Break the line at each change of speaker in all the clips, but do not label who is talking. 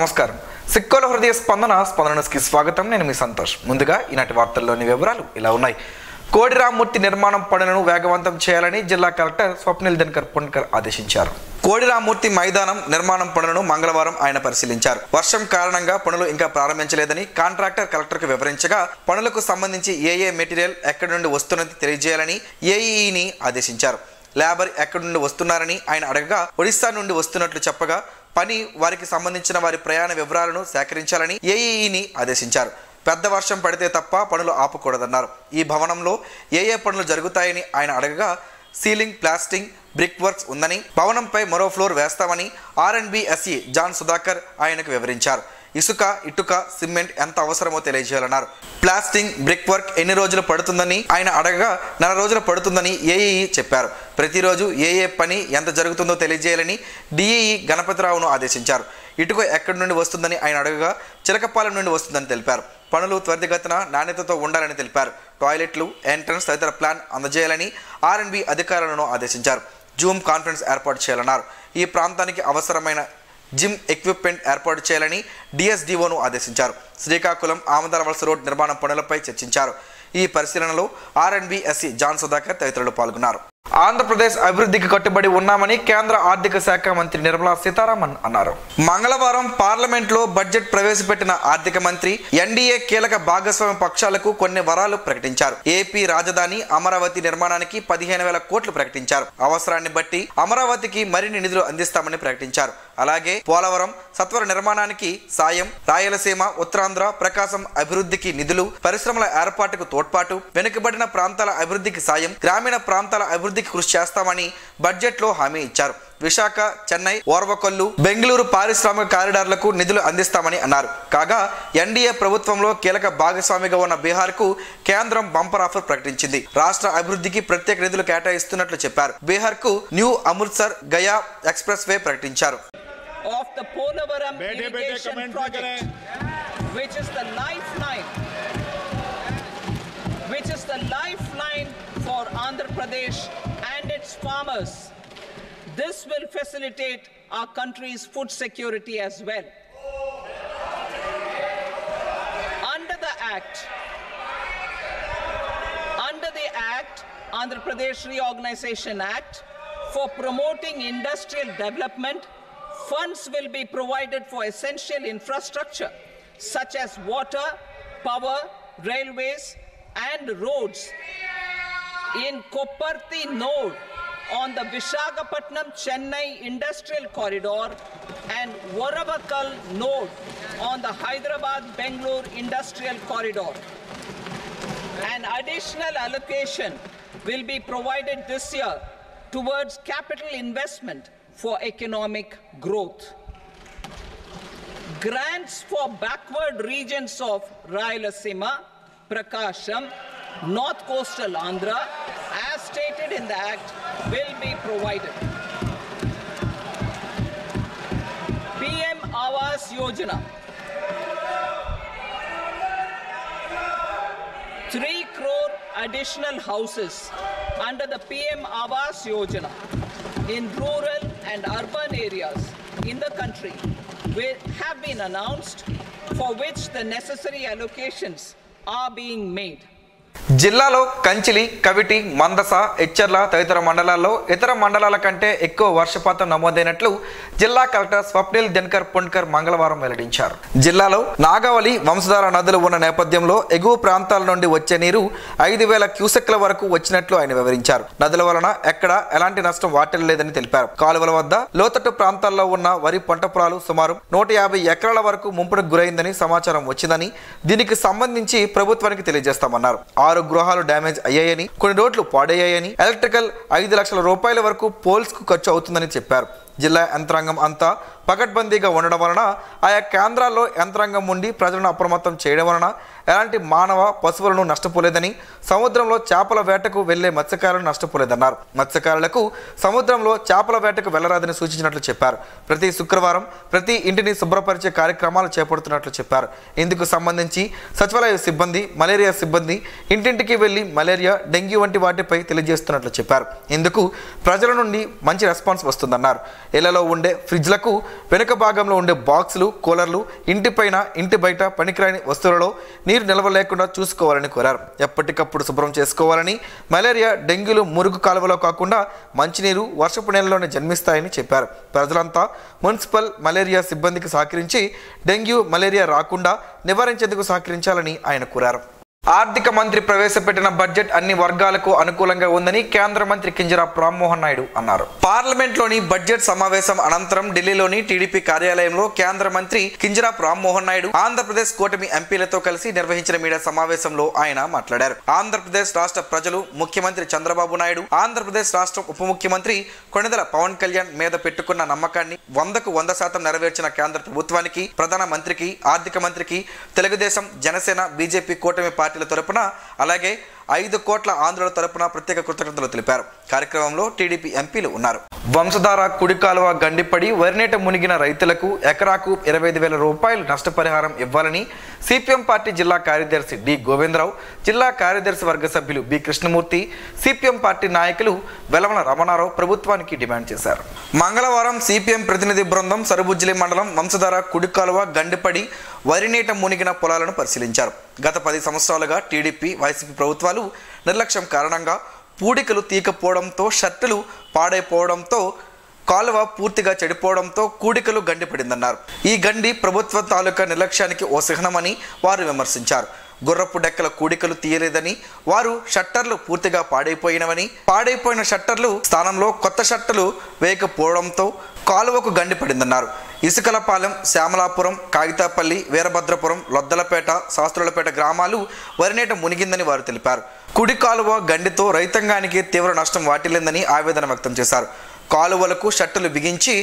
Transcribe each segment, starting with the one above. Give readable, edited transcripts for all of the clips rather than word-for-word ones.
నమస్కారం. సిక్కోల హృదయ స్పందన న్యూస్కి స్వాగతం. నేను మీ సంతోష్. ముందుగా ఈనాటి వార్తల్లోని వివరాలు ఇలా ఉన్నాయి. కోడి రామ్మూర్తి నిర్మాణం పనులను వేగవంతం చేయాలని జిల్లా కలెక్టర్ స్వప్నిల్ దినకర్ పుణ్కర్ ఆదేశించారు. కోడి రామ్మూర్తి మైదానం నిర్మాణం పనులను మంగళవారం ఆయన పరిశీలించారు. వర్షం కారణంగా పనులు ఇంకా ప్రారంభించలేదని కాంట్రాక్టర్ కలెక్టర్కు వివరించగా పనులకు సంబంధించి ఏ మెటీరియల్ ఎక్కడి నుండి వస్తున్నది తెలియజేయాలని ఏఈని ఆదేశించారు. లేబర్ ఎక్కడి నుండి వస్తున్నారని ఆయన అడగగా ఒడిశా నుండి వస్తున్నట్లు చెప్పగా పని వారికి సంబంధించిన వారి ప్రయాణ వివరాలను సేకరించాలని ఏఈని ఆదేశించారు. పెద్ద వర్షం పడితే తప్ప పనులు ఆపకూడదన్నారు. ఈ భవనంలో ఏ పనులు జరుగుతాయని ఆయన అడగగా సీలింగ్, ప్లాస్టింగ్, బ్రిక్ వర్క్స్ ఉందని, భవనంపై మరో ఫ్లోర్ వేస్తామని ఆర్ఎండ్బి జాన్ సుధాకర్ ఆయనకు వివరించారు. ఇసుక, ఇటుక, సిమెంట్ ఎంత అవసరమో తెలియజేయాలన్నారు. ప్లాస్టింగ్, బ్రిక్ వర్క్ ఎన్ని రోజులు పడుతుందని ఆయన అడగగా 4 రోజులు పడుతుందని ఏఈ చెప్పారు. ప్రతిరోజు ఏ పని ఎంత జరుగుతుందో తెలియజేయాలని డిఈఈ గణపతిరావును ఆదేశించారు. ఇటుక ఎక్కడి నుండి వస్తుందని ఆయన అడగగా చిలకపాలెం నుండి వస్తుందని తెలిపారు. పనులు త్వరితగతిన నాణ్యతతో ఉండాలని తెలిపారు. టాయిలెట్లు, ఎంట్రన్స్ తదితర ప్లాన్ అందజేయాలని ఆర్ఎండ్బి అధికారులను ఆదేశించారు. జూమ్ కాన్ఫరెన్స్ ఏర్పాటు చేయాలన్నారు. ఈ ప్రాంతానికి అవసరమైన జిమ్ ఎక్విప్మెంట్ ఏర్పాటు చేయాలని డిఎస్డిఓను ఆదేశించారు. శ్రీకాకుళం ఆమదాలవలస రోడ్ నిర్మాణం పనులపై చర్చించారు. ఈ పరిశీలనలో ఆర్ఎండ్బి జాన్ సుధాకర్ తదితరులు పాల్గొన్నారు. ఆంధ్రప్రదేశ్ అభివృద్ధికి కట్టుబడి ఉన్నామని కేంద్ర ఆర్థిక శాఖ మంత్రి నిర్మలా సీతారామన్ అన్నారు. మంగళవారం పార్లమెంట్లో బడ్జెట్ ప్రవేశపెట్టిన ఆర్థిక మంత్రి ఎన్డీఏ కీలక భాగస్వామ్య పక్షాలకు కొన్ని వరాలు ప్రకటించారు. ఏపీ రాజధాని అమరావతి నిర్మాణానికి 15,000 కోట్లు ప్రకటించారు. అవసరాన్ని బట్టి అమరావతికి మరిన్ని నిధులు అందిస్తామని ప్రకటించారు. అలాగే పోలవరం సత్వర నిర్మాణానికి సాయం, రాయలసీమ, ఉత్తరాంధ్ర, ప్రకాశం అభివృద్ధికి నిధులు, పరిశ్రమల ఏర్పాటుకు తోడ్పాటు, వెనుకబడిన ప్రాంతాల అభివృద్ధికి సాయం, గ్రామీణ ప్రాంతాల అభివృద్ధికి కృషి చేస్తామని బడ్జెట్లో హామీ ఇచ్చారు. విశాఖ, చెన్నై, ఓర్వకొల్లు, బెంగళూరు పారిశ్రామిక కారిడార్లకు నిధులు అందిస్తామని అన్నారు. కాగా ఎన్డీఏ ప్రభుత్వంలో కీలక భాగస్వామిగా ఉన్న బీహార్కు కేంద్రం బంపర్ ఆఫర్ ప్రకటించింది. రాష్ట్ర అభివృద్ధికి ప్రత్యేక నిధులు కేటాయిస్తున్నట్లు చెప్పారు. బీహార్కు new Amritsar Gaya expressway ప్రకటించారు.
Of the Polavaram irrigation project, which is the lifeline for Andhra Pradesh and its farmers. This will facilitate our country's food security as well. Under the Act, Andhra Pradesh Reorganization Act, for promoting industrial development, funds will be provided for essential infrastructure such as water, power, railways and roads in Kopparthi node on the Visakhapatnam-Chennai industrial corridor and Varavakal node on the Hyderabad-Bengaluru industrial corridor. An additional allocation will be provided this year towards capital investment for economic growth. Grants for backward regions of Rayalaseema, Prakasham, North Coastal Andhra, as stated in the Act, will be provided. PM Awas Yojana. 3 crore additional houses under the PM Awas Yojana in rural and urban areas in the country will have been announced, for which the necessary allocations are being made.
జిల్లాలో కంచిలి, కవిటి, మందస, ఎచ్చర్ల తదితర మండలాల్లో ఇతర మండలాల కంటే ఎక్కువ వర్షపాతం నమోదైనట్లు జిల్లా collector Swapnil Dinakar Punkar మంగళవారం వెల్లడించారు. జిల్లాలో నాగావళి, వంశధార నదులు ఉన్న నేపథ్యంలో ఎగువ ప్రాంతాల నుండి వచ్చే నీరు 5,000 క్యూసెక్ల వరకు వచ్చినట్లు ఆయన వివరించారు. నదుల వలన ఎక్కడా ఎలాంటి నష్టం వాటిల్లలేదని తెలిపారు. కాలువల వద్ద లోతట్టు ప్రాంతాల్లో ఉన్న వరి పంట పొలాలు సుమారు 150 ఎకరాల వరకు ముంపుకు గురైందని సమాచారం వచ్చిందని, దీనికి సంబంధించి ప్రభుత్వానికి తెలియజేస్తామన్నారు. 6 గృహాలు డ్యామేజ్ అయ్యాయని, కొన్ని రోడ్లు పాడయ్యాయని, ఎలక్ట్రికల్ 5 లక్షల రూపాయల వరకు పోల్స్ కు ఖర్చు అవుతుందని చెప్పారు. జిల్లా యంత్రాంగం అంతా పకడ్బందీగా ఉండడం వలన ఆయా కేంద్రాల్లో యంత్రాంగం ఉండి ప్రజలను అప్రమత్తం చేయడం వలన ఎలాంటి మానవ, పశువులను నష్టపోలేదని, సముద్రంలో చేపల వేటకు వెళ్లే మత్స్యకారులను నష్టపోలేదన్నారు. మత్స్యకారులకు సముద్రంలో చేపల వేటకు వెళ్లరాదని సూచించినట్లు చెప్పారు. ప్రతి శుక్రవారం ప్రతి ఇంటిని శుభ్రపరిచే కార్యక్రమాలు చేపడుతున్నట్లు చెప్పారు. ఇందుకు సంబంధించి సచివాలయ సిబ్బంది, మలేరియా సిబ్బంది ఇంటింటికి వెళ్లి మలేరియా, డెంగ్యూ వంటి వాటిపై తెలియజేస్తున్నట్లు చెప్పారు. ఇందుకు ప్రజల నుండి మంచి రెస్పాన్స్ వస్తుందన్నారు. ఇళ్లలో ఉండే ఫ్రిడ్జ్లకు వెనుక భాగంలో ఉండే బాక్సులు, కూలర్లు, ఇంటిపైన ఇంటి బయట పనికిరాని వస్తువులలో నీరు నిల్వ లేకుండా చూసుకోవాలని కోరారు. ఎప్పటికప్పుడు శుభ్రం చేసుకోవాలని, మలేరియా, డెంగ్యూలు మురుగు కాలువలో కాకుండా మంచినీరు, వర్షపు నీళ్ళలోనే జన్మిస్తాయని చెప్పారు. ప్రజలంతా మున్సిపల్ మలేరియా సిబ్బందికి సహకరించి డెంగ్యూ, మలేరియా రాకుండా నివారించేందుకు సహకరించాలని ఆయన కోరారు. ఆర్థిక మంత్రి ప్రవేశపెట్టిన బడ్జెట్ అన్ని వర్గాలకు అనుకూలంగా ఉందని కేంద్ర మంత్రి కింజరాపు రామ్మోహన్ నాయుడు అన్నారు. పార్లమెంట్లోని బడ్జెట్ సమావేశం అనంతరం ఢిల్లీలోని టీడీపీ కార్యాలయంలో కేంద్ర మంత్రి కింజరాపు రామ్మోహన్ నాయుడు ఆంధ్రప్రదేశ్ కూటమి ఎంపీలతో కలిసి నిర్వహించిన మీడియా సమావేశంలో ఆయన మాట్లాడారు. ఆంధ్రప్రదేశ్ రాష్ట్ర ప్రజలు ముఖ్యమంత్రి చంద్రబాబు నాయుడు, ఆంధ్రప్రదేశ్ రాష్ట్ర ఉప ముఖ్యమంత్రి కొణిదెల పవన్ కళ్యాణ్ మీద పెట్టుకున్న నమ్మకాన్ని 100% నెరవేర్చిన కేంద్ర ప్రభుత్వానికి, ప్రధాన మంత్రికి, ఆర్థిక మంత్రికి, తెలుగుదేశం, జనసేన, బీజేపీ కూటమి పార్టీల తరపున అలాగే 5 కోట్ల ఆంధ్రుల తరపున ప్రత్యేక కృతజ్ఞతలు తెలిపారు. కార్యక్రమంలో టీడీపీ ఎంపీలు ఉన్నారు. వంశధార కుడి కాలువ గండిపడి వరినేట మునిగిన రైతులకు ఎకరాకు 25,000 రూపాయలు నష్టపరిహారం ఇవ్వాలని సిపిఎం పార్టీ జిల్లా కార్యదర్శి డి గోవిందరావు, జిల్లా కార్యదర్శి వర్గ సభ్యులు బి కృష్ణమూర్తి, సిపిఎం పార్టీ నాయకులు వెలమల రమణారావు ప్రభుత్వానికి డిమాండ్ చేశారు. మంగళవారం సిపిఎం ప్రతినిధి బృందం సరుబుజ్జిలి మండలం వంశధార కుడి కాలువ గండిపడి వరినేట మునిగిన పొలాలను పరిశీలించారు. గత 10 సంవత్సరాలుగా టీడీపీ, వైసీపీ ప్రభుత్వాలు నిర్లక్ష్యం కారణంగా పూడికలు తీయకపోవడంతో, షట్టులు పాడైపోవడంతో, కాలువ పూర్తిగా చెడిపోవడంతో కూడికలు గండిపడిందన్నారు. ఈ గండి ప్రభుత్వ తాలూకా నిర్లక్ష్యానికి ఓ చిహ్నమని వారు విమర్శించారు. గుర్రపు డెక్కల కూడికలు తీయలేదని, వారు షట్టర్లు పూర్తిగా పాడైపోయినవని, పాడైపోయిన షట్టర్లు స్థానంలో కొత్త షట్టర్లు వేయకపోవడంతో కాలువకు గండిపడిందన్నారు. ఇసుకలపాలెం, శ్యామలాపురం, కాగితాపల్లి, వీరభద్రపురం, లొద్దలపేట, శాస్త్రులపేట గ్రామాలు వరినేట మునిగిందని వారు తెలిపారు. కుడి కాలువ గండితో రైతాంగానికి తీవ్ర నష్టం వాటిల్లిందని ఆవేదన వ్యక్తం చేశారు. కాలువలకు షట్టులు బిగించి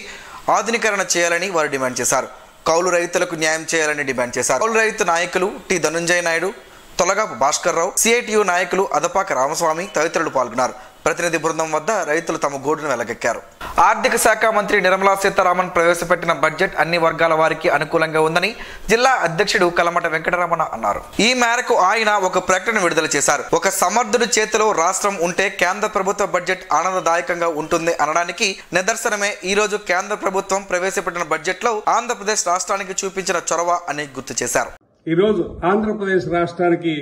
ఆధునీకరణ చేయాలని వారు డిమాండ్ చేశారు. కౌలు రైతులకు న్యాయం చేయాలని డిమాండ్ చేశారు. కౌలు రైతు నాయకులు టి ధనుంజయ నాయుడు, తొలగాపు భాస్కర్ రావు, సిఐటియు నాయకులు అదపాక రామస్వామి తదితరులు పాల్గొన్నారు. ప్రతినిధి బృందం వద్ద రైతులు తమ గోడును వెలగెక్కారు. ఆర్థిక శాఖ మంత్రి నిర్మలా సీతారామన్ ప్రవేశపెట్టిన బడ్జెట్ అన్ని వర్గాల వారికి అనుకూలంగా ఉందని జిల్లా అధ్యక్షుడు కలమట వెంకటరమణ అన్నారు. ఈ మేరకు ఆయన ఒక ప్రకటన విడుదల చేశారు. ఒక సమర్థుడి చేతిలో రాష్ట్రం ఉంటే కేంద్ర ప్రభుత్వ బడ్జెట్ ఆనందదాయకంగా ఉంటుంది అనడానికి నిదర్శనమే ఈ రోజు కేంద్ర ప్రభుత్వం ప్రవేశపెట్టిన బడ్జెట్ లో ఆంధ్రప్రదేశ్ రాష్ట్రానికి చూపించిన చొరవ అని గుర్తు చేశారు.
ఈ రోజు ఆంధ్రప్రదేశ్ రాష్ట్రానికి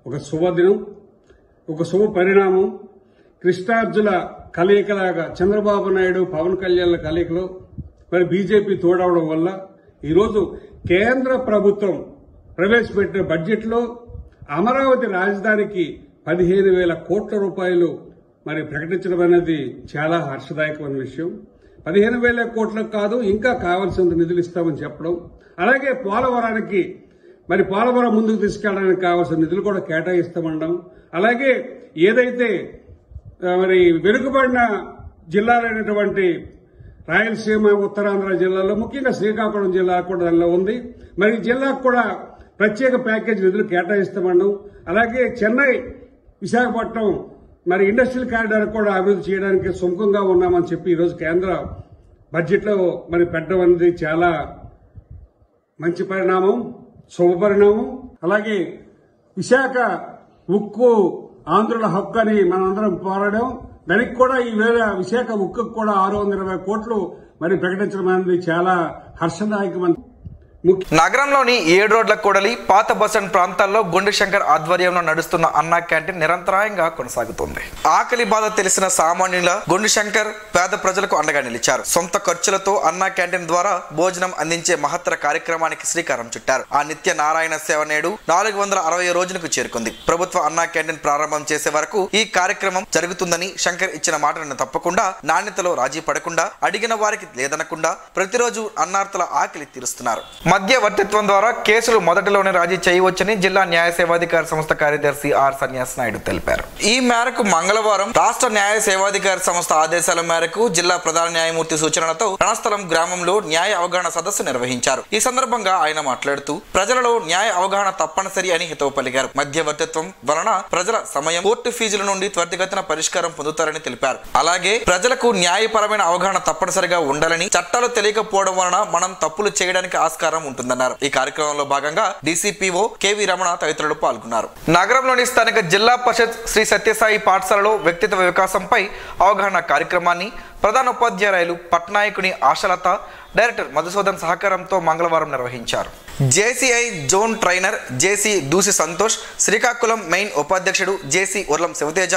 ఒక శుభదినం, ఒక శుభ పరిణామం. కృష్ణార్జుల కలయికలాగా చంద్రబాబు నాయుడు, పవన్ కళ్యాణ్ల కలయికలో మరి బీజేపీ తోడవడం వల్ల ఈరోజు కేంద్ర ప్రభుత్వం ప్రవేశపెట్టిన బడ్జెట్లో అమరావతి రాజధానికి 15,000 కోట్ల రూపాయలు మరి ప్రకటించడం అనేది చాలా హర్షదాయకమైన విషయం. 15,000 కోట్లకు కాదు, ఇంకా కావాల్సినంత నిధులు ఇస్తామని చెప్పడం, అలాగే పోలవరానికి మరి పోలవరం ముందుకు తీసుకెళ్ళడానికి కావాల్సిన నిధులు కూడా కేటాయిస్తామనడం, అలాగే ఏదైతే మరి వెనుకబడిన జిల్లాలైనటువంటి రాయలసీమ, ఉత్తరాంధ్ర జిల్లాలో ముఖ్యంగా శ్రీకాకుళం జిల్లా కూడా దానిలో ఉంది. మరి జిల్లాకు కూడా ప్రత్యేక ప్యాకేజ్ నిధులు కేటాయిస్తామన్నాం. అలాగే చెన్నై, విశాఖపట్నం మరి ఇండస్ట్రియల్ కారిడార్ కూడా అభివృద్ధి చేయడానికి సుముఖంగా ఉన్నామని చెప్పి ఈరోజు కేంద్ర బడ్జెట్లో మరి పెట్టడం అనేది చాలా మంచి పరిణామం, శుభ పరిణామం. అలాగే విశాఖ ఉక్కు ఆంధ్రుల హక్కు అని మనందరం పోరాడాం. దానికి కూడా ఈ విశాఖ ఉక్కుకు కూడా 620 కోట్లు మరి ప్రకటించడం అనేది చాలా హర్షదాయకమైన.
నగరంలోని 7 రోడ్ల కూడలి, పాత బస్టాండ్ ప్రాంతాల్లో గుండు శంకర్ ఆధ్వర్యంలో నడుస్తున్న అన్నా క్యాంటీన్ నిరంతరాయంగా కొనసాగుతోంది. ఆకలి బాధ తెలిసిన సామాన్యుల గుండు శంకర్ పేద ప్రజలకు అండగా నిలిచారు. సొంత ఖర్చులతో అన్నా క్యాంటీన్ ద్వారా భోజనం అందించే మహత్తర కార్యక్రమానికి శ్రీకారం చుట్టారు. ఆ నిత్య నారాయణ సేవ నేడు 460 రోజులకు చేరుకుంది. ప్రభుత్వ అన్నా క్యాంటీన్ ప్రారంభం చేసే వరకు ఈ కార్యక్రమం జరుగుతుందని శంకర్ ఇచ్చిన మాటలను తప్పకుండా, నాణ్యతలో రాజీ పడకుండా, అడిగిన వారికి లేదనకుండా ప్రతిరోజు అన్నార్తుల ఆకలి తీరుస్తున్నారు. మధ్యవర్తిత్వం ద్వారా కేసులు మొదటిలోనే రాజీ చేయవచ్చని జిల్లా న్యాయ సేవాధికార సంస్థ కార్యదర్శి ఆర్ సన్యాస్ నాయుడు తెలిపారు. ఈ మేరకు మంగళవారం రాష్ట్ర న్యాయ సేవాధికార సంస్థ ఆదేశాల మేరకు జిల్లా ప్రధాన న్యాయమూర్తి సూచనలతో రణస్థలం గ్రామంలో న్యాయ అవగాహన సదస్సు నిర్వహించారు. ఈ సందర్భంగా ఆయన మాట్లాడుతూ ప్రజలలో న్యాయ అవగాహన తప్పనిసరి అని హితవు పలికారు. మధ్యవర్తిత్వం వలన ప్రజల సమయం, కోర్టు ఫీజుల నుండి త్వరితగతిన పరిష్కారం పొందుతారని తెలిపారు. అలాగే ప్రజలకు న్యాయపరమైన అవగాహన తప్పనిసరిగా ఉండాలని, చట్టాలు తెలియకపోవడం వలన మనం తప్పులు చేయడానికి ఆస్కారం ప్రచారం ఉంటుందన్నారు. ఈ కార్యక్రమంలో భాగంగా డీసీపీఓ కేవీ రమణ తదితరులు పాల్గొన్నారు. నగరంలోని స్థానిక జిల్లా పరిషత్ శ్రీ సత్యసాయి పాఠశాలలో వ్యక్తిత్వ వికాసంపై అవగాహన కార్యక్రమాన్ని ప్రధాన ఉపాధ్యాయులు పట్నాయకుని ఆశలత, డైరెక్టర్ మధుసూదన్ సహకారంతో మంగళవారం నిర్వహించారు. JCI zone trainer JC Dusi Santosh, Srikakulam main ఉపాధ్యక్షుడు JC Urlam Sivateja,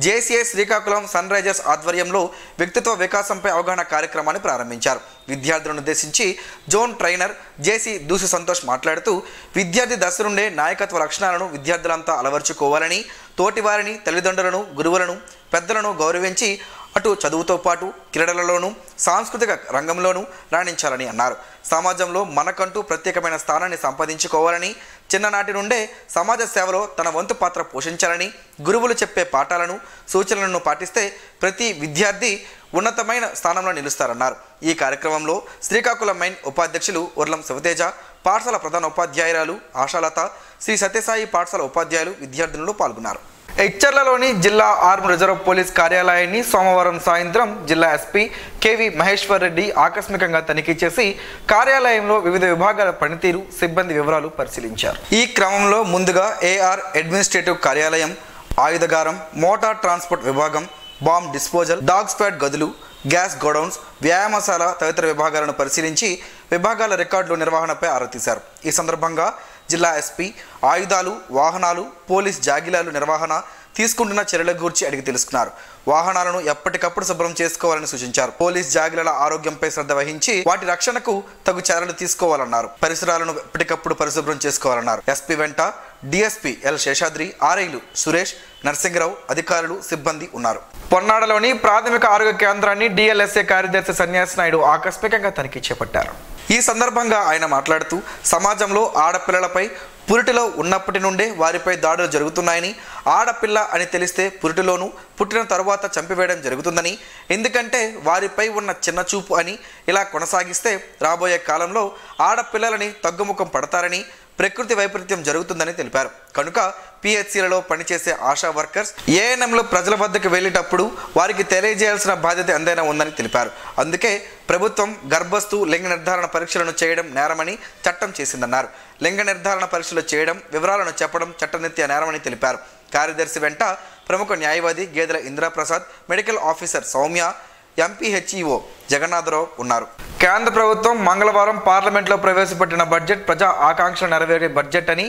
JCI Srikakulam sun risers ఆధ్వర్యంలో వ్యక్తిత్వ వికాసంపై అవగాహన కార్యక్రమాన్ని ప్రారంభించారు. విద్యార్థులను ఉద్దేశించి zone trainer JC Dusi Santosh మాట్లాడుతూ విద్యార్థి దశ నుండే నాయకత్వ లక్షణాలను విద్యార్థులంతా అలవర్చుకోవాలని, తోటివారిని, తల్లిదండ్రులను, గురువులను, పెద్దలను గౌరవించి అటు చదువుతో పాటు క్రీడలలోనూ సాంస్కృతిక రంగంలోనూ రాణించాలని అన్నారు. సమాజంలో మనకంటూ ప్రత్యేకమైన స్థానాన్ని సంపాదించుకోవాలని, చిన్ననాటి నుండే సమాజ సేవలో తన వంతు పాత్ర పోషించాలని, గురువులు చెప్పే పాఠాలను, సూచనలను పాటిస్తే ప్రతి విద్యార్థి ఉన్నతమైన స్థానంలో నిలుస్తారన్నారు. ఈ కార్యక్రమంలో శ్రీకాకుళం మెయిన్ ఉపాధ్యక్షులు ఉర్లం శివతేజ, పాఠశాల ప్రధాన ఉపాధ్యాయురాలు ఆశాలత, శ్రీ సత్యసాయి పాఠశాల ఉపాధ్యాయులు, విద్యార్థులు పాల్గొన్నారు. ఇచ్చర్లలోని జిల్లా ఆర్మ్ రిజర్వ్ పోలీస్ కార్యాలయాన్ని సోమవారం సాయంత్రం జిల్లా ఎస్పీ కేవీ మహేశ్వర్ రెడ్డి ఆకస్మికంగా తనిఖీ చేసి కార్యాలయంలో వివిధ విభాగాల పనితీరు, సిబ్బంది వివరాలు పరిశీలించారు. ఈ క్రమంలో ముందుగా ఏఆర్ అడ్మినిస్ట్రేటివ్ కార్యాలయం, ఆయుధగారం, మోటార్ ట్రాన్స్పోర్ట్ విభాగం, బాంబ్ డిస్పోజల్, డాగ్ స్క్వాడ్ గదులు, గ్యాస్ గోడౌన్స్, వ్యాయామశాల తదితర విభాగాలను పరిశీలించి విభాగాల రికార్డులు నిర్వహణపై ఆరా తీశారు. ఈ సందర్భంగా జిల్లా ఎస్పీ ఆయుధాలు, వాహనాలు, పోలీస్ జాగిలాలు నిర్వహణ, తీసుకుంటున్న చర్యల గురించి అడిగి తెలుసుకున్నారు. వాహనాలను ఎప్పటికప్పుడు శుభ్రం చేసుకోవాలని సూచించారు. పోలీస్ జాగిలాల ఆరోగ్యంపై శ్రద్ధ వహించి వాటి రక్షణకు తగు చర్యలు తీసుకోవాలన్నారు. పరిసరాలను ఎప్పటికప్పుడు పరిశుభ్రం చేసుకోవాలన్నారు. ఎస్పీ వెంట డిఎస్పీ ఎల్ శేషాద్రి, ఆర్ఐలు సురేష్, నరసింగరావు, అధికారులు, సిబ్బంది ఉన్నారు. పొన్నాడలోని ప్రాథమిక ఆరోగ్య కేంద్రాన్ని డిఎల్ఎస్ఏ కార్యదర్శి సన్యాసి నాయుడు ఆకస్మికంగా తనిఖీ చేపట్టారు. ఈ సందర్భంగా ఆయన మాట్లాడుతూ సమాజంలో ఆడపిల్లలపై పురిటిలో ఉన్నప్పటి నుండే వారిపై దాడులు జరుగుతున్నాయని, ఆడపిల్ల అని తెలిస్తే పురిటిలోనూ, పుట్టిన తరువాత చంపివేయడం జరుగుతుందని, ఎందుకంటే వారిపై ఉన్న చిన్న చూపు అని, ఇలా కొనసాగిస్తే రాబోయే కాలంలో ఆడపిల్లలని తగ్గుముఖం పడతారని, ప్రకృతి వైపరీత్యం జరుగుతుందని తెలిపారు. కనుక పిహెచ్సిలలో పనిచేసే ఆశా వర్కర్స్, ఏఎన్ఎంలు ప్రజల వద్దకు వెళ్ళేటప్పుడు వారికి తెలియజేయాల్సిన బాధ్యత ఎంతైనా ఉందని తెలిపారు. అందుకే ప్రభుత్వం గర్భస్థు లింగ నిర్ధారణ పరీక్షలను చేయడం నేరమని చట్టం చేసిందన్నారు. లింగ నిర్ధారణ పరీక్షలు చేయడం, వివరాలను చెప్పడం చట్టరీత్యా నేరమని తెలిపారు. కార్యదర్శి వెంట ప్రముఖ న్యాయవాది Gedela Indraprasad, medical officer Soumya, MPHEO Jagannatharao ఉన్నారు. కేంద్ర ప్రభుత్వం మంగళవారం పార్లమెంట్లో ప్రవేశపెట్టిన బడ్జెట్ ప్రజా ఆకాంక్షలు నెరవేరే బడ్జెట్ అని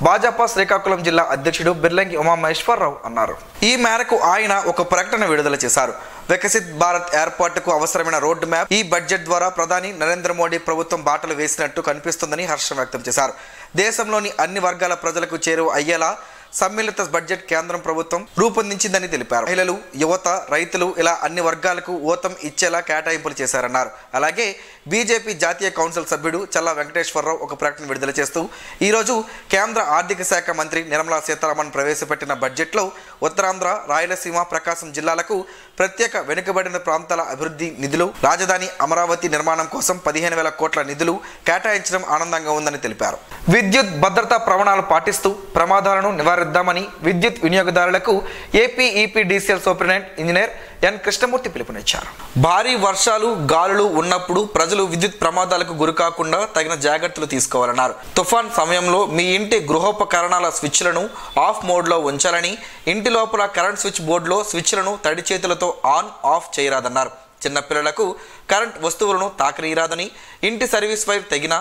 భాజపా శ్రీకాకుళం జిల్లా అధ్యక్షుడు బిర్లంగి ఉమామహేశ్వరరావు అన్నారు. ఈ మేరకు ఆయన ఒక ప్రకటన విడుదల చేశారు. వికసిత్ భారత్ ఏర్పాటుకు అవసరమైన రోడ్డు మ్యాప్ ఈ బడ్జెట్ ద్వారా ప్రధాని నరేంద్ర మోడీ ప్రభుత్వం బాటలు వేసినట్టు కనిపిస్తుందని హర్షం వ్యక్తం చేశారు. దేశంలోని అన్ని వర్గాల ప్రజలకు చేరువ అయ్యేలా సమ్మిళిత బడ్జెట్ కేంద్రం ప్రభుత్వం రూపొందించిందని తెలిపారు. మహిళలు, యువత, రైతులు ఇలా అన్ని వర్గాలకు ఊతం ఇచ్చేలా కేటాయింపులు చేశారన్నారు. అలాగే బీజేపీ జాతీయ కౌన్సిల్ సభ్యుడు చల్లా వెంకటేశ్వరరావు ఒక ప్రకటన విడుదల చేస్తూ ఈరోజు కేంద్ర ఆర్థిక శాఖ మంత్రి నిర్మలా సీతారామన్ ప్రవేశపెట్టిన బడ్జెట్లో ఉత్తరాంధ్ర, రాయలసీమ, ప్రకాశం జిల్లాలకు ప్రత్యేక వెనుకబడిన ప్రాంతాల అభివృద్ధి నిధులు, రాజధాని అమరావతి నిర్మాణం కోసం 15,000 కోట్ల నిధులు కేటాయించడం ఆనందంగా ఉందని తెలిపారు. విద్యుత్ భద్రతా ప్రమాణాలు పాటిస్తూ ప్రమాదాలను నివారిద్దామని విద్యుత్ వినియోగదారులకు AP EPDCL superintendent engineer N Krishnamurthy పిలుపునిచ్చారు. భారీ వర్షాలు, గాలులు ఉన్నప్పుడు ప్రజలు విద్యుత్ ప్రమాదాలకు గురికాకుండా తగిన జాగ్రత్తలు తీసుకోవాలన్నారు. తుఫాన్ సమయంలో మీ ఇంటి గృహోపకరణాల స్విచ్లను ఆఫ్ మోడ్లో ఉంచాలని, ఇంటి లోపల కరెంట్ స్విచ్ బోర్డులో స్విచ్లను తడి చేతులతో ఆన్, ఆఫ్ చేయరాదన్నారు. చిన్నపిల్లలకు కరెంట్ వస్తువులను తాకనీయరాదని, ఇంటి సర్వీస్ వైర్ తెగినా,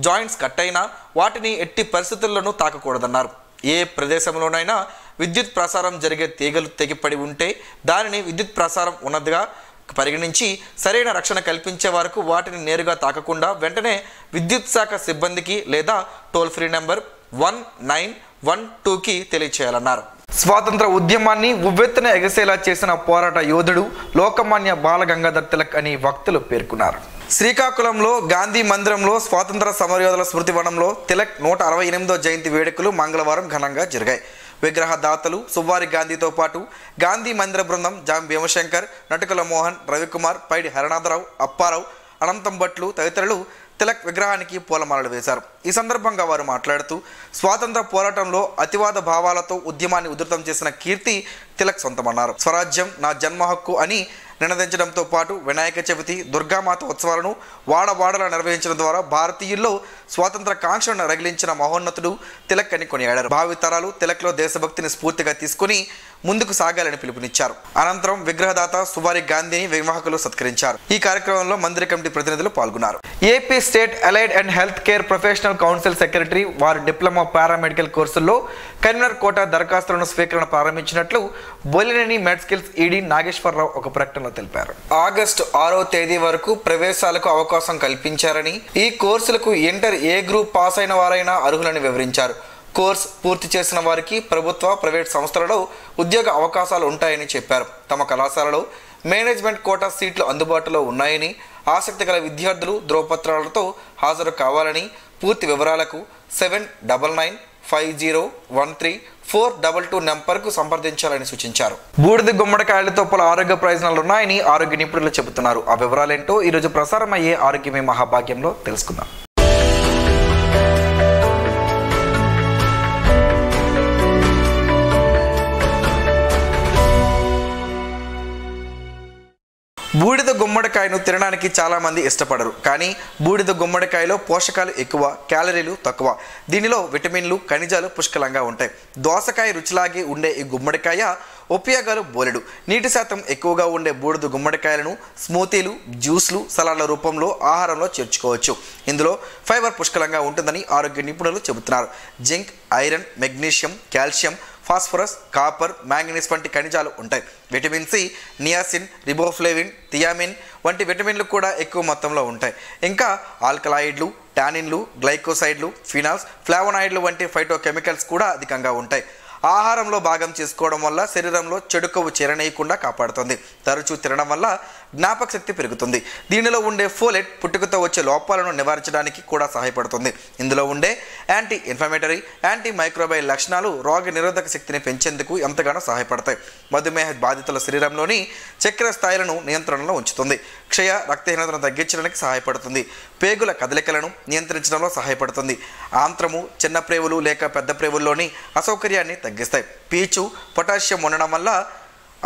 జాయింట్స్ కట్ అయినా వాటిని ఎట్టి పరిస్థితుల్లోనూ తాకకూడదన్నారు. ఏ ప్రదేశంలోనైనా విద్యుత్ ప్రసారం జరిగే తీగలు తెగిపడి ఉంటే దానిని విద్యుత్ ప్రసారం ఉన్నదిగా పరిగణించి సరైన రక్షణ కల్పించే వరకు వాటిని నేరుగా తాకకుండా వెంటనే విద్యుత్ శాఖ సిబ్బందికి లేదా టోల్ ఫ్రీ నెంబర్ 1912కి తెలియచేయాలన్నారు. స్వాతంత్ర ఉద్యమాన్ని ఉవ్వెత్తున ఎగసేలా చేసిన పోరాట యోధుడు లోకమాన్య బాలగంగాధర్ తిలక్ అని వక్తలు పేర్కొన్నారు. శ్రీకాకుళంలో గాంధీ మందిరంలో స్వాతంత్ర సమరయోధుల స్మృతివనంలో తిలక్ 168వ జయంతి వేడుకలు మంగళవారం ఘనంగా జరిగాయి. విగ్రహదాతలు సువ్వారి గాంధీతో పాటు గాంధీ మందిర బృందం జాం భీమశంకర్, నటుకుల మోహన్, రవికుమార్, పైడి హరనాథరావు, అప్పారావు, అనంతం భట్లు తదితరులు తిలక్ విగ్రహానికి పూలమాలలు వేశారు. ఈ సందర్భంగా వారు మాట్లాడుతూ స్వాతంత్ర పోరాటంలో అతివాద భావాలతో ఉద్యమాన్ని ఉధృతం చేసిన కీర్తి తిలక్ సొంతమన్నారు. స్వరాజ్యం నా జన్మ హక్కు అని నినదించడంతో పాటు వినాయక చవితి, దుర్గామాత ఉత్సవాలను వాడవాడలా నిర్వహించడం ద్వారా భారతీయుల్లో స్వాతంత్ర కాంక్షను రగిలించిన మహోన్నతుడు తిలక్ అని కొనియాడారు. భావితరాలు తిలక్లో దేశభక్తిని స్ఫూర్తిగా తీసుకుని ముందుకు సాగాలని పిలుపునిచ్చారు. అనంతరం విగ్రహదాత సువారి గాంధీని వివాహకులు సత్కరించారు. ఈ కార్యక్రమంలో మందిర కమిటీ ప్రతినిధులు పాల్గొన్నారు. AP state allied and health care professional council secretary వారి డిప్లొమా పారామెడికల్ కోర్సుల్లో కన్వీనర్ కోటా దరఖాస్తులను స్వీకరణ ప్రారంభించినట్లు బొలినేని మెడ్స్కిల్స్ ఈడీ నాగేశ్వరరావు ఒక ప్రకటనలో తెలిపారు. ఆగస్టు 6వ తేదీ వరకు ప్రవేశాలకు అవకాశం కల్పించారని, ఈ కోర్సులకు ఇంటర్ ఏ గ్రూప్ పాస్ అయిన వారైనా అర్హులని వివరించారు. కోర్సు పూర్తి చేసిన వారికి ప్రభుత్వ, ప్రైవేట్ సంస్థలలో ఉద్యోగ అవకాశాలు ఉంటాయని చెప్పారు. తమ కళాశాలలో మేనేజ్మెంట్ కోటా సీట్లు అందుబాటులో ఉన్నాయని, ఆసక్తి గల విద్యార్థులు ధ్రువపత్రాలతో హాజరు కావాలని, పూర్తి వివరాలకు 79995013 నంబర్కు సంప్రదించాలని సూచించారు. బూడిద గుమ్మడికాయలతో పలు ఆరోగ్య ప్రయోజనాలు ఉన్నాయని ఆరోగ్య నిపుణులు చెబుతున్నారు. ఆ వివరాలేంటో ఈరోజు ప్రసారమయ్యే ఆరోగ్యమే మహాభాగ్యంలో తెలుసుకుందాం. బూడిద గుమ్మడికాయను తినడానికి చాలామంది ఇష్టపడరు. కానీ బూడిద గుమ్మడికాయలో పోషకాలు ఎక్కువ, క్యాలరీలు తక్కువ. దీనిలో విటమిన్లు, ఖనిజాలు పుష్కలంగా ఉంటాయి. దోసకాయ రుచిలాగే ఉండే ఈ గుమ్మడికాయ ఉపయోగాలు బోలెడు. నీటి శాతం ఎక్కువగా ఉండే బూడిద గుమ్మడికాయలను స్మూతీలు, జ్యూస్లు, సలాడ్ల రూపంలో ఆహారంలో చేర్చుకోవచ్చు. ఇందులో ఫైబర్ పుష్కలంగా ఉంటుందని ఆరోగ్య నిపుణులు చెబుతున్నారు. Zinc, iron, magnesium, calcium, phosphorus, copper, manganese వంటి ఖనిజాలు ఉంటాయి. Vitamin C, niacin, riboflavin, thiamine వంటి విటమిన్లు కూడా ఎక్కువ మొత్తంలో ఉంటాయి. ఇంకా ఆల్కలాయిడ్లు, టానిన్లు, గ్లైకోసైడ్లు, ఫినాల్స్, ఫ్లావనాయిడ్లు వంటి ఫైటోకెమికల్స్ కూడా అధికంగా ఉంటాయి. ఆహారంలో భాగం చేసుకోవడం వల్ల శరీరంలో చెడు కొవ్వు చేరనీయకుండా కాపాడుతుంది. తరచూ తినడం వల్ల జ్ఞాపక శక్తి పెరుగుతుంది. దీనిలో ఉండే ఫోలెట్ పుట్టుకతో వచ్చే లోపాలను నివారించడానికి కూడా సహాయపడుతుంది. ఇందులో ఉండే యాంటీ ఇన్ఫ్లమేటరీ, యాంటీ మైక్రోబైల్ లక్షణాలు రోగ నిరోధక శక్తిని పెంచేందుకు ఎంతగానో సహాయపడతాయి. మధుమేహ బాధితుల శరీరంలోని చక్కెర స్థాయిలను నియంత్రణలో ఉంచుతుంది. క్షయ, రక్తహీనతను తగ్గించడానికి సహాయపడుతుంది. పేగుల కదలికలను నియంత్రించడంలో సహాయపడుతుంది. ఆంత్రము, చిన్న ప్రేవులు లేక పెద్ద ప్రేవుల్లోని అసౌకర్యాన్ని తగ్గిస్తాయి. పీచు, పొటాషియం ఉండడం వల్ల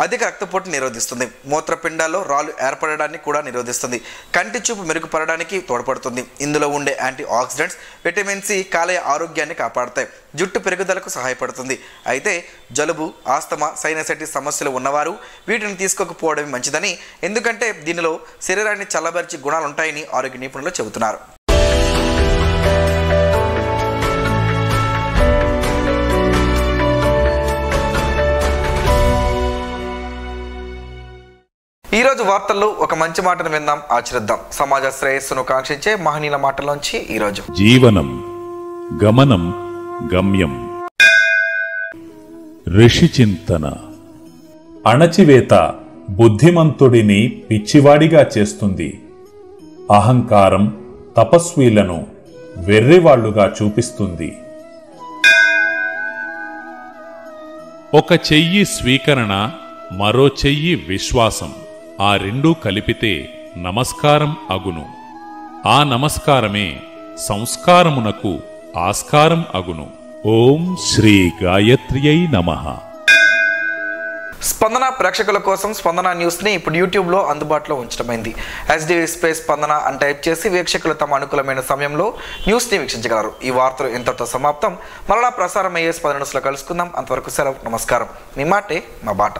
అధిక రక్తపోటు నిరోధిస్తుంది. మూత్రపిండాల్లో రాళ్ళు ఏర్పడడాన్ని కూడా నిరోధిస్తుంది. కంటి చూపు మెరుగుపడడానికి తోడ్పడుతుంది. ఇందులో ఉండే యాంటీ ఆక్సిడెంట్స్, విటమిన్ సి కాలేయ ఆరోగ్యాన్ని కాపాడుతాయి. జుట్టు పెరుగుదలకు సహాయపడుతుంది. అయితే జలుబు, ఆస్తమా, సైనసైటిస్ సమస్యలు ఉన్నవారు వీటిని తీసుకోకపోవడం మంచిదని, ఎందుకంటే దీనిలో శరీరాన్ని చల్లబరిచే గుణాలు ఉంటాయని ఆరోగ్య నిపుణులు చెబుతున్నారు. ఈరోజు వార్తల్లో ఒక మంచి మాటను విందాం, ఆచరిద్దాం. సమాజ శ్రేయస్సును కాంక్షించే మహనీయుల మాటల్లోంచి ఈరోజు.
జీవనం గమనం గమ్యం. ఋషి చింతన. అణచివేత బుద్ధిమంతుడిని పిచ్చివాడిగా చేస్తుంది. అహంకారం తపస్వీలను వెర్రివాళ్లుగా చూపిస్తుంది. ఒక చెయ్యి స్వీకరణ, మరో చెయ్యి విశ్వాసం. ఆ రెండూ కలిపితే నమస్కారం అగును. ఆ నమస్కారమే సంస్కారమునకు ఆస్కారం అగును. ఓం శ్రీ గాయత్ర్యై నమః.
స్పందన ప్రేక్షకుల కోసం స్పందన న్యూస్ని ఇప్పుడు యూట్యూబ్లో అందుబాటులో ఉంచడమైంది. HDV స్పేస్ స్పందన అని టైప్ చేసి వీక్షకులు తమ అనుకూలమైన సమయంలో న్యూస్ని వీక్షించగలరు. ఈ వార్తలు ఇంతటితో సమాప్తం. మరలా ప్రసారం అయ్యే స్పందన న్యూస్లో కలుసుకుందాం. అంతవరకు సెలవు. నమస్కారం. మీ మాటే మా బాట.